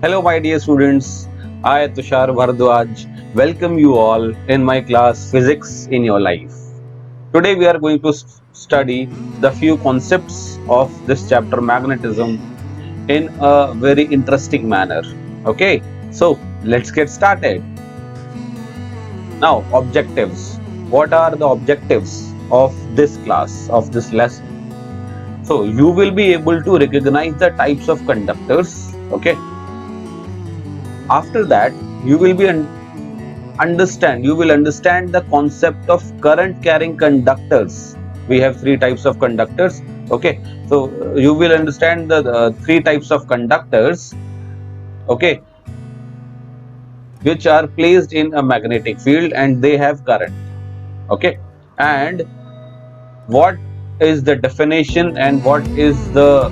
Hello, my dear students. I, Tushar Bhardwaj, welcome you all in my class Physics in Your Life. Today, we are going to study the few concepts of this chapter, magnetism, in a very interesting manner. Okay, so let's get started. Now, objectives. What are the objectives of this class, of this lesson? So, you will be able to recognize the types of conductors. Okay, after that, you will understand the concept of current carrying conductors. We have three types of conductors. Okay, so you will understand the three types of conductors, okay, which are placed in a magnetic field and they have current. Okay, and what is the definition and what is the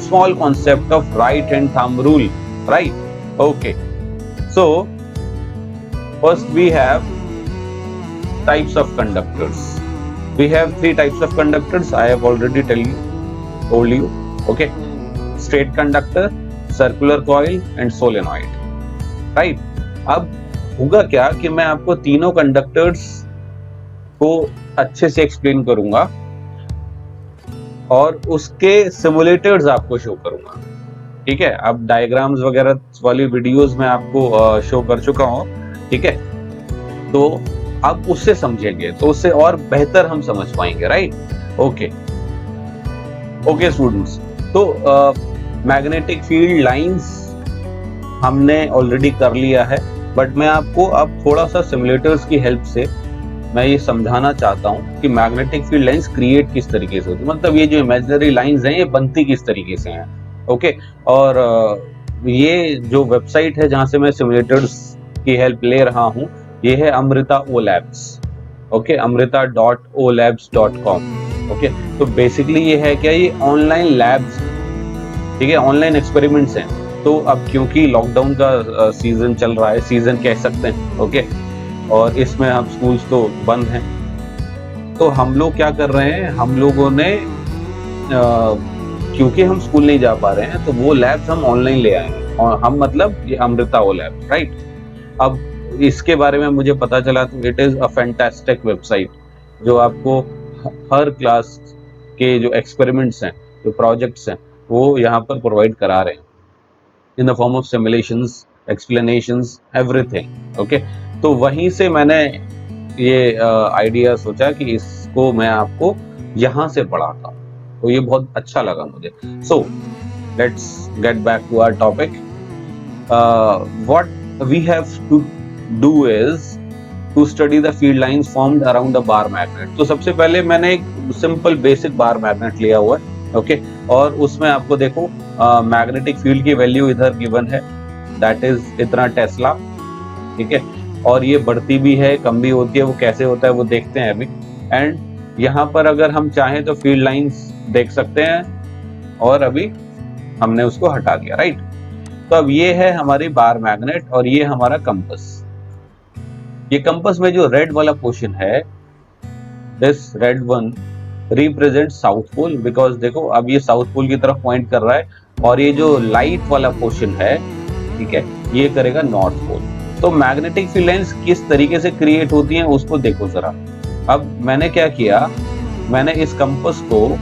small concept of right hand thumb rule, right? Okay, so first we have types of conductors. We have three types of conductors. I have already told you. Okay, straight conductor, circular coil and solenoid. Right? अब होगा क्या कि मैं आपको तीनों conductors को अच्छे से एक्सप्लेन करूंगा और उसके सिमुलेटर्स आपको शो करूंगा. ठीक है, अब डायग्राम्स वगैरह वाली वीडियोस में आपको शो कर चुका हूं. ठीक है, तो आप उससे समझेंगे तो उससे और बेहतर हम समझ पाएंगे. राइट? ओके स्टूडेंट्स, तो मैग्नेटिक फील्ड लाइंस हमने ऑलरेडी कर लिया है, बट मैं आपको अब थोड़ा सा सिमुलेटर्स की हेल्प से मैं ये समझाना चाहता हूँ कि मैग्नेटिक फील्ड लाइंस क्रिएट किस तरीके से होती है. मतलब ये जो इमेजिनरी लाइंस हैं ये बनती किस तरीके से हैं. ओके, और ये जो वेबसाइट है जहां से मैं सिमुलेटर्स की हेल्प ले रहा हूँ, ये है अमृता ओ लैब्स. Okay, amrita.olabs.com. ओके, तो बेसिकली ये है क्या, ये ऑनलाइन लैब्स, ठीक है, ऑनलाइन एक्सपेरिमेंट्स हैं. तो अब क्योंकि लॉकडाउन का सीजन चल रहा है, सीजन कह सकते हैं, ओके, और इसमें हम स्कूल्स तो बंद हैं, तो हम लोग क्या कर रहे हैं, हम लोगों ने क्योंकि हम स्कूल नहीं जा पा रहे हैं तो वो लैब्स हम ऑनलाइन ले आए हैं. और हम मतलब ये अमृता ओ लैब. राइट? अब इसके बारे में मुझे पता चला तो it is a fantastic website जो आपको हर क्लास के जो एक्सपेरिमेंट्स हैं, जो प्रोजेक्ट्स हैं, वो यहाँ पर प्रोवाइड करा रहे हैं in the form of simulations, explanations, everything. Okay, तो वहीं से मैंने ये आइडिया सोचा कि इसको मैं आपको यहाँ से पढ़ाता हूँ, तो ये बहुत अच्छा लगा मुझे. So let's get back to our topic. What we have to do is to study the field lines formed around a bar magnet. तो सबसे पहले मैंने एक सिंपल बेसिक बार मैग्नेट लिया हुआ है. ओके, और उसमें आपको देखो मैग्नेटिक फील्ड की वैल्यू इधर गिवन है, दैट इज इतना टेस्ला. ठीक है, और ये बढ़ती भी है, कम भी होती है. वो कैसे होता है वो देखते हैं अभी. एंड यहाँ पर अगर हम चाहें तो फील्ड लाइंस देख सकते हैं, और अभी हमने उसको हटा दिया. राइट? तो अब ये है हमारी बार मैग्नेट और ये हमारा कंपास. ये कंपास में जो रेड वाला पोर्शन है, this red one represent south pole, because देखो अब ये साउथ पोल की तरफ पॉइंट कर रहा है, और ये जो लाइट वाला पोर्शन है, ठीक है, ये करेगा नॉर्थ पोल. तो मैग्नेटिक फील्ड लाइंस किस तरीके से क्रिएट होती हैं उसको देखो जरा. अब मैंने क्या किया, मैंने इस कंपास को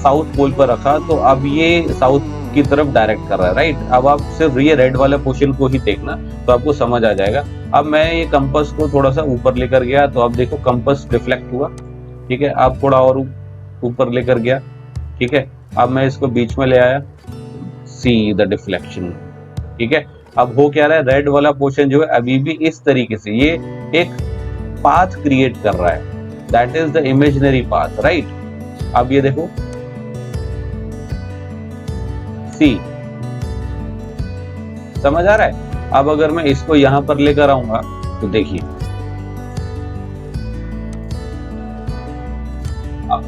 साउथ पोल पर रखा, तो अब ये साउथ की तरफ डायरेक्ट कर रहा है. राइट? अब आप सिर्फ ये रेड वाले पोर्शन को ही देखना तो आपको समझ आ जाएगा. अब मैं ये कंपास को थोड़ा सा ऊपर लेकर गया तो अब देखो कंपास रिफ्लेक्ट हुआ. ठीक है, अब थोड़ा और ऊपर लेकर गया. ठीक है, अब मैं इसको बीच में ले आया, सी द डिफ्लेक्शन. ठीक है, अब हो क्या रहा है, रेड वाला पोर्शन जो है अभी भी इस तरीके से ये एक पाथ क्रिएट कर रहा है, that is the imaginary path. Right? अब ये देखो, सी, समझ आ रहा है? अब अगर मैं इसको यहां पर लेकर आऊंगा तो देखिए,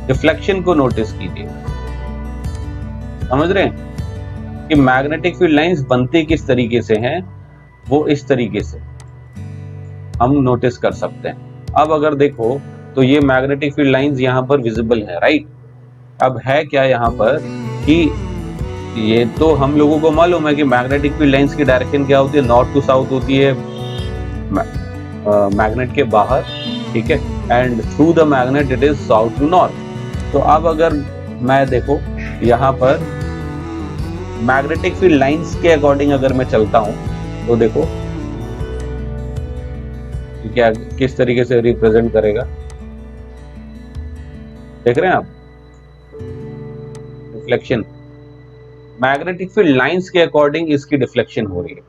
डिफ्लेक्शन को नोटिस कीजिए. समझ रहे हैं कि मैग्नेटिक फील्ड लाइंस बनती किस तरीके से हैं, वो इस तरीके से हम नोटिस कर सकते हैं. अब अगर देखो तो ये मैग्नेटिक फील्ड लाइंस यहाँ पर विजिबल है. राइट? अब है क्या यहाँ पर कि ये तो हम लोगों को मालूम है कि मैग्नेटिक फील्ड लाइंस की डायरेक्शन क्या होती है, नॉर्थ टू साउथ होती है मैग्नेट के बाहर, ठीक है, and through the magnet it is south to north. तो अब अगर मैं देखो यहाँ पर मैग्नेटिक फील्ड लाइंस के अकॉर्डिंग अगर मैं चलता हूं तो देखो क्या किस तरीके से रिप्रेजेंट करेगा, देख रहे हैं आप, डिफ्लेक्शन मैग्नेटिक फील्ड लाइंस के अकॉर्डिंग इसकी डिफ्लेक्शन हो रही है,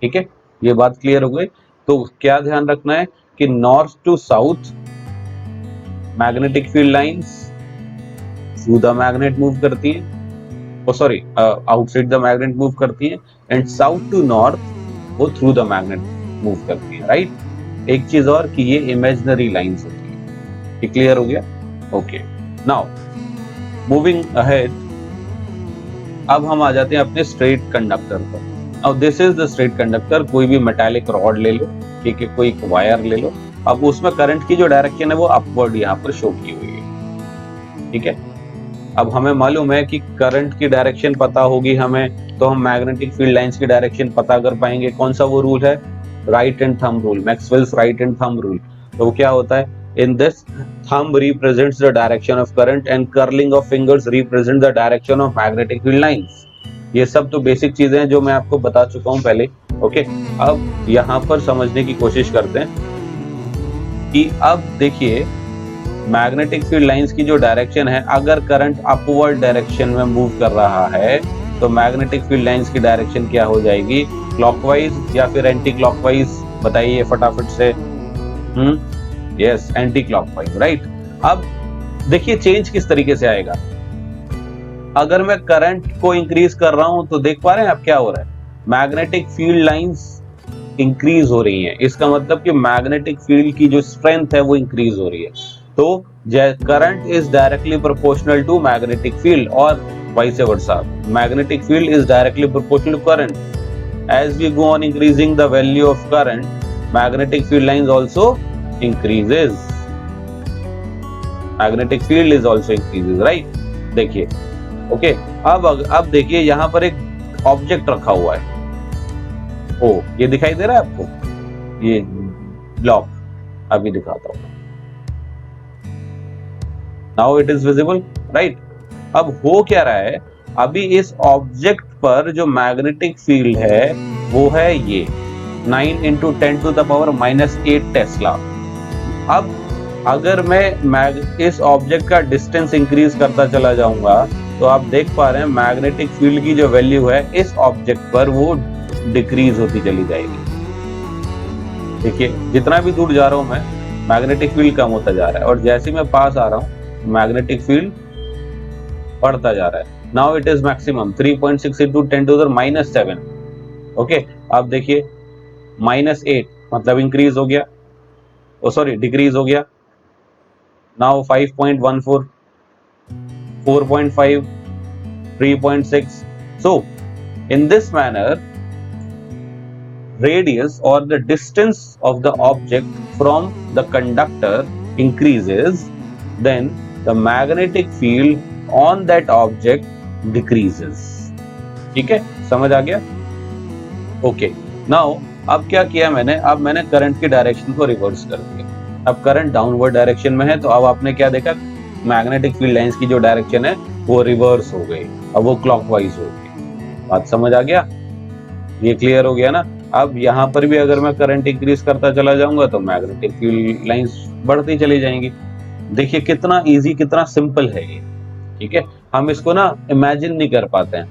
ठीक है, ये बात क्लियर हो गई। तो क्या ध्यान रखना है कि north to south magnetic field lines through the magnet move करती हैं, sorry outside the magnet move करती हैं, एंड साउथ टू नॉर्थ वो थ्रू द मैग्नेट मूव करती है, राइट। एक चीज और कि ये इमेजिनरी लाइंस होती है, ये क्लियर हो गया, ओके। नाउ मूविंग अहेड, अब हम आ जाते हैं अपने स्ट्रेट कंडक्टर पर। अब this is the straight conductor, कोई भी मेटालिक रॉड ले लो, ठीक है, कोई वायर ले लो। अब उसमें करंट की जो डायरेक्शन है वो अपवर्ड यहाँ पर शो की हुई है, ठीक है। अब हमें मालूम है कि करंट की डायरेक्शन पता होगी हमें, तो हम मैग्नेटिक फील्ड लाइंस की डायरेक्शन पता कर पाएंगे। कौन सा वो रूल है, right and thumb rule, Maxwell's right and thumb rule. तो क्या होता है, in this thumb represents the direction of current and curling of fingers represent the direction of magnetic field lines। ये सब तो बेसिक चीजें हैं जो मैं आपको बता चुका हूं पहले, ओके। अब यहाँ पर समझने की कोशिश करते हैं कि अब देखिए मैग्नेटिक फील्ड लाइंस की जो डायरेक्शन है, अगर करंट अपवर्ड डायरेक्शन में मूव कर रहा है तो मैग्नेटिक फील्ड लाइंस की डायरेक्शन क्या हो जाएगी, क्लॉकवाइज या फिर एंटी क्लॉकवाइज, बताइए फटाफट से। Yes, anti clockwise, right. अब देखिए चेंज किस तरीके से आएगा, अगर मैं करंट को इंक्रीज कर रहा हूं तो देख पा रहे हैं आप क्या हो रहा है, मैग्नेटिक फील्ड लाइंस इंक्रीज हो रही हैं, इसका मतलब कि मैग्नेटिक फील्ड की जो स्ट्रेंथ है वो इंक्रीज हो रही है। तो current is directly proportional to magnetic field और vice versa, magnetic field is directly proportional to current. As we go on increasing the value of current, magnetic field lines also increases, magnetic field is also increases, right। देखिए okay, अब देखिए यहाँ पर एक object रखा हुआ है, ओ ये दिखाई दे रहा है आपको, ये ब्लॉक, अभी दिखाता हूँ, now it is visible, right. अब हो क्या रहा है, अभी इस ऑब्जेक्ट पर जो मैग्नेटिक फील्ड है वो है ये 9 × 10⁻⁻8 टेस्ला। अब अगर मैं इस ऑब्जेक्ट का डिस्टेंस इंक्रीज करता चला जाऊंगा तो आप देख पा रहे हैं मैग्नेटिक फील्ड की जो वैल्यू है इस ऑब्जेक्ट पर वो डिक्रीज होती चली जाएगी। देखिए जितना भी दूर जा रहा हूं मैं मैग्नेटिक फील्ड कम होता जा रहा है, और जैसे मैं पास आ रहा हूं मैग्नेटिक फील्ड बढ़ता जा रहा है। Now it is maximum 3.6 × 10⁻⁻7, okay. अब देखिए -8 मतलब इंक्रीज हो गया, सॉरी डिक्रीज हो गया। Now 5.14, 4.5, 3.6। so in this manner radius or the distance of the object from the conductor increases, then the magnetic field on that object decreases। ठीक है, समझ आ गया, ओके। नाउ अब क्या किया मैंने, अब मैंने करंट की डायरेक्शन को रिवर्स कर दिया। अब करंट डाउनवर्ड डायरेक्शन में है, तो अब आपने क्या देखा, मैग्नेटिक फील्ड लाइंस की जो डायरेक्शन है वो रिवर्स हो गई, अब वो क्लॉकवाइज हो गई। बात समझ आ गया, ये क्लियर हो गया ना। अब यहाँ पर भी अगर मैं करंट इंक्रीज करता चला जाऊंगा तो मैग्नेटिक फील्ड लाइंस बढ़ती चली जाएंगी। देखिए कितना इजी, कितना सिंपल है ये, ठीक है। हम इसको ना इमेजिन नहीं कर पाते हैं,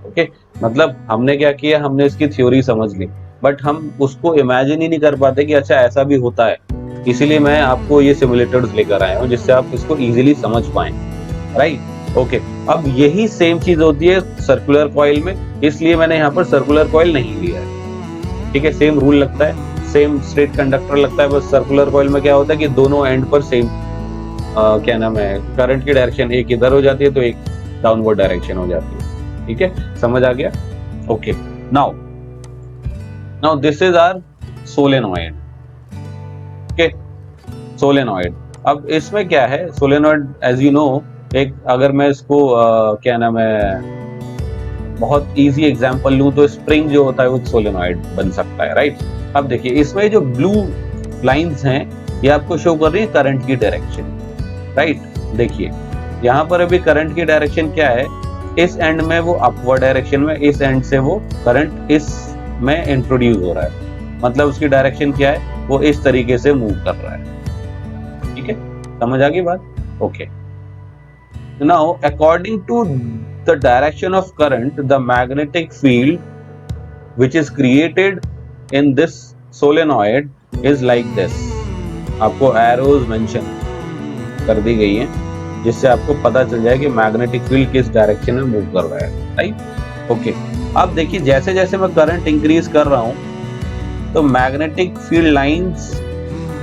ओके। मतलब हमने क्या किया, हमने इसकी थ्योरी समझ ली, बट हम उसको इमेजिन ही नहीं कर पाते कि अच्छा ऐसा भी होता है। इसीलिए मैं आपको ये सिमुलेटर्स लेकर आया हूँ जिससे आप इसको इजीली समझ पाएं, राइट, ओके। अब यही सेम चीज होती है सर्कुलर कॉइल में, इसलिए मैंने यहाँ पर सर्कुलर कॉइल नहीं लिया है, ठीक है। सेम रूल लगता है, सेम स्ट्रेट कंडक्टर लगता है, बस सर्कुलर कॉइल में क्या होता है कि दोनों एंड पर सेम क्या नाम है, करंट की डायरेक्शन एक इधर हो जाती है तो एक डाउनवर्ड डायरेक्शन हो जाती है, ठीक है, समझ आ गया, okay. Now this is our solenoid, okay, solenoid. अब इसमें क्या है, सोलेनॉइड एज यू नो, एक अगर मैं इसको क्या नाम है बहुत इजी एग्जांपल लूं तो स्प्रिंग जो होता है वो सोलेनॉइड बन सकता है, राइट। अब देखिए इसमें जो ब्लू लाइंस हैं ये आपको शो कर रही है करंट की डायरेक्शन, राइट। देखिए यहाँ पर अभी करंट की डायरेक्शन क्या है, इस एंड में वो अपवर्ड डायरेक्शन में, इस एंड से वो करंट इस में इंट्रोड्यूस हो रहा है, मतलब उसकी डायरेक्शन क्या है, वो इस तरीके से मूव कर रहा है। ठीक है, समझ आ गई बात? Okay. Now according to the direction of current, the magnetic field which is created in this solenoid is like this। आपको एरोज मेंशन कर दी गई हैं जिससे आपको पता चल जाए कि मैग्नेटिक फील्ड किस डायरेक्शन में मूव कर रहा है, राइट। ओके, अब देखिए जैसे जैसे मैं करंट इंक्रीज कर रहा हूं तो मैग्नेटिक फील्ड लाइंस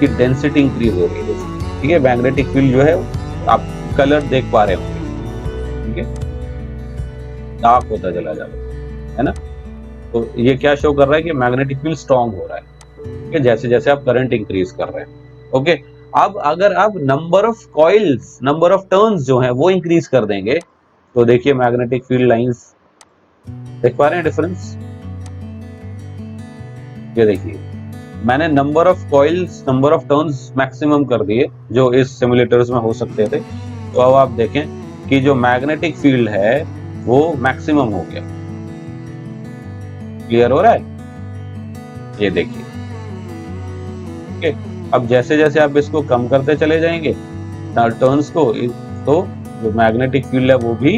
की डेंसिटी इंक्रीज हो रही है। ठीक है, मैग्नेटिक फील्ड जो है आप कलर देख पा रहे होंगे, ठीक है, डार्क होता चला जा रहा है ना। तो ये क्या शो कर रहा है कि मैग्नेटिक फील्ड स्ट्रांग हो रहा है, ठीक है, जैसे जैसे आप करंट इंक्रीज कर रहे हैं। ओके, अब अगर आप number of coils, number of turns जो हैं वो इंक्रीज कर देंगे तो देखिए मैग्नेटिक फील्ड लाइंस देख पा रहे हैं डिफरेंस। ये देखिए मैंने number of coils, number of turns maximum कर दिए जो इस सिमुलेटर्स में हो सकते थे। तो अब आप देखें कि जो मैग्नेटिक फील्ड है वो मैक्सिमम हो गया। क्लियर हो रहा है? ये देखिए। ओके, अब जैसे जैसे आप इसको कम करते चले जाएंगे टर्न्स को, तो जो मैग्नेटिक फील्ड है वो भी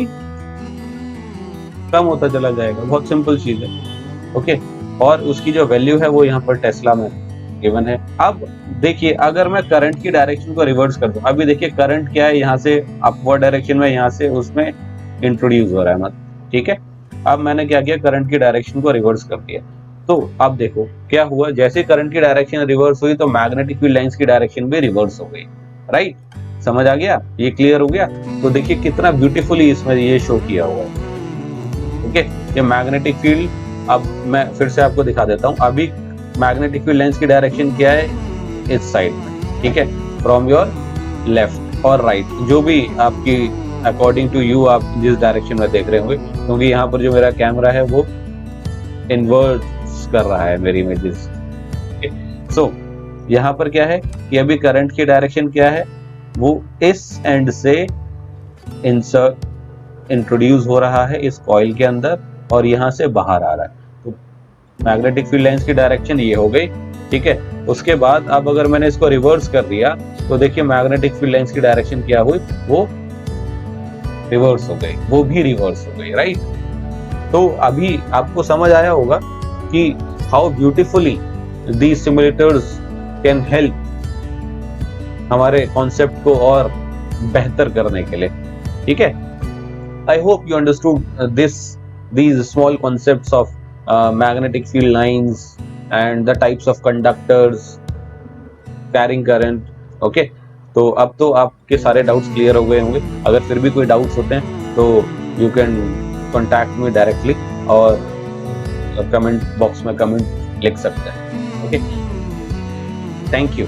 कम होता चला जाएगा। बहुत सिंपल चीज है। ओके, और उसकी जो वैल्यू है वो यहाँ पर टेस्ला में गिवन है। अब देखिए अगर मैं करंट की डायरेक्शन को रिवर्स कर दूं, अभी देखिए करंट क्या है, यहाँ से अपवर्ड डायरेक्शन में, यहाँ से उसमें इंट्रोड्यूस हो रहा है मत, ठीक है। अब मैंने क्या किया, करंट की डायरेक्शन को रिवर्स कर दिया। तो अब देखो क्या हुआ, जैसे करंट की डायरेक्शन रिवर्स हुई तो मैग्नेटिक फील्ड लाइंस की डायरेक्शन भी रिवर्स हो गई, राइट। समझ आ गया? ये क्लियर हो गया? तो देखिए कितना ब्यूटीफुली इसमें ये शो किया हुआ है। ओके, ये मैग्नेटिक फील्ड, अब मैं फिर से आपको दिखा देता हूँ। अभी मैग्नेटिक फील्ड लाइंस की डायरेक्शन क्या है, इस साइड में, ठीक है, फ्रॉम योर लेफ्ट और राइट, जो भी आपकी अकॉर्डिंग टू यू आप जिस डायरेक्शन में देख रहे होंगे, क्योंकि यहाँ पर जो मेरा कैमरा है वो इन्वर्ट्स कर रहा है मेरी इमेजेस। सो यहाँ पर क्या है कि अभी करंट की डायरेक्शन क्या है, वो इस एंड से इंट्रोड्यूस हो रहा है इस कॉइल के अंदर और यहाँ से बाहर आ रहा है। तो मैग्नेटिक फील्ड लाइंस की डायरेक्शन ये हो गई, ठीक है। उसके बाद अब अगर मैंने इसको रिवर्स कर दिया तो देखिए मैग्नेटिक फील्ड लाइंस की डायरेक्शन क्या हुई, वो रिवर्स हो गई, वो भी रिवर्स हो गई, राइट। तो अभी आपको समझ आया होगा कि how beautifully these simulators can help हमारे कॉन्सेप्ट को और बेहतर करने के लिए, ठीक है। I hope you understood these small concepts of magnetic field lines and the types of conductors carrying current। okay, तो अब तो आपके सारे डाउट्स क्लियर हो गए होंगे। अगर फिर भी कोई डाउट्स होते हैं तो you can contact me directly और कमेंट बॉक्स में कमेंट लिख सकते हैं। Okay, thank you.